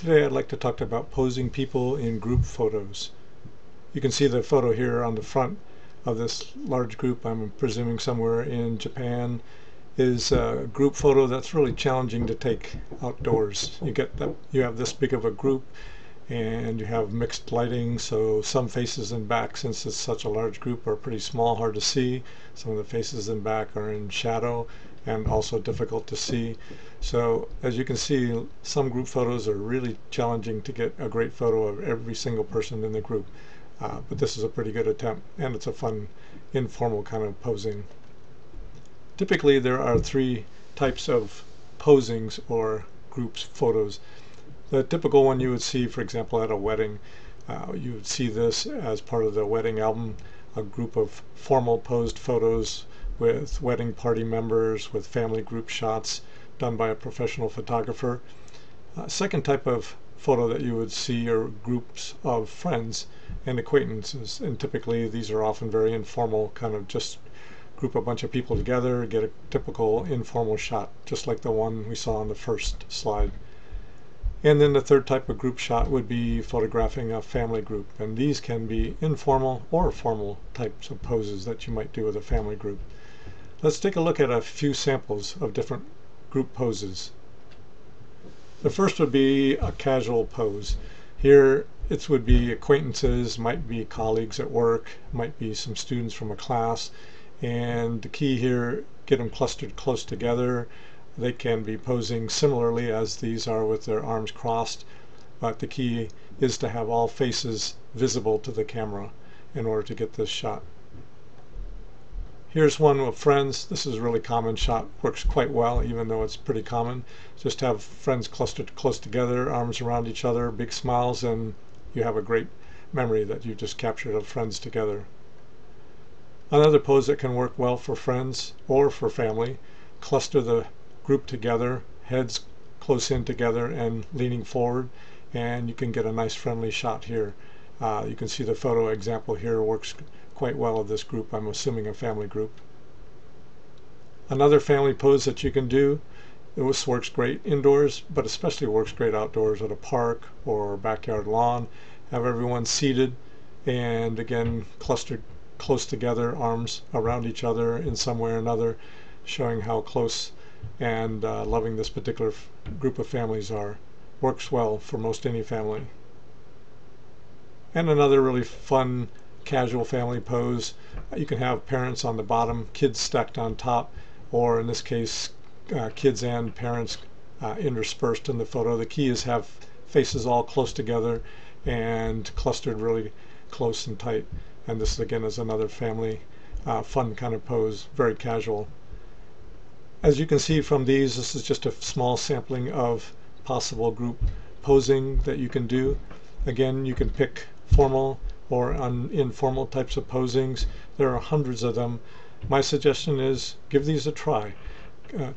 Today I'd like to talk about posing people in group photos. You can see the photo here on the front of this large group, I'm presuming somewhere in Japan, is a group photo that's really challenging to take outdoors. You have this big of a group and you have mixed lighting, so some faces in back, since it's such a large group, are pretty small, hard to see. Some of the faces in back are in shadow and also difficult to see. So as you can see, some group photos are really challenging to get a great photo of every single person in the group. But this is a pretty good attempt, and it's a fun, informal kind of posing. Typically there are three types of posings or groups photos. The typical one you would see, for example, at a wedding. You would see this as part of the wedding album, a group of formal posed photos with wedding party members, with family group shots done by a professional photographer. Second type of photo that you would see are groups of friends and acquaintances, and typically these are often very informal, kind of just group a bunch of people together, get a typical informal shot, just like the one we saw on the first slide. And then the third type of group shot would be photographing a family group, and these can be informal or formal types of poses that you might do with a family group. Let's take a look at a few samples of different group poses. The first would be a casual pose. Here it would be acquaintances, might be colleagues at work, might be some students from a class, and the key here, get them clustered close together. They can be posing similarly as these are with their arms crossed, but the key is to have all faces visible to the camera in order to get this shot. Here's one with friends. This is a really common shot, works quite well even though it's pretty common. Just have friends clustered close together, arms around each other, big smiles, and you have a great memory that you just captured of friends together. Another pose that can work well for friends or for family, cluster the group together, heads close in together and leaning forward, and you can get a nice friendly shot here. You can see the photo example here works quite well of this group. I'm assuming a family group. Another family pose that you can do, this works great indoors, but especially works great outdoors at a park or backyard lawn. Have everyone seated and again clustered close together, arms around each other in some way or another, showing how close and loving this particular group of families are. Works well for most any family. And another really fun casual family pose, you can have parents on the bottom, kids stacked on top, or in this case kids and parents interspersed in the photo. The key is have faces all close together and clustered really close and tight, and this again is another family fun kind of pose, very casual. As you can see from these, this is just a small sampling of possible group posing that you can do. Again, you can pick formal or informal types of posings. There are hundreds of them. My suggestion is give these a try.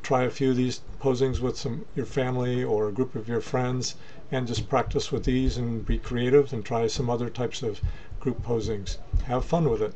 Try a few of these posings with your family or a group of your friends, and just practice with these and be creative and try some other types of group posings. Have fun with it.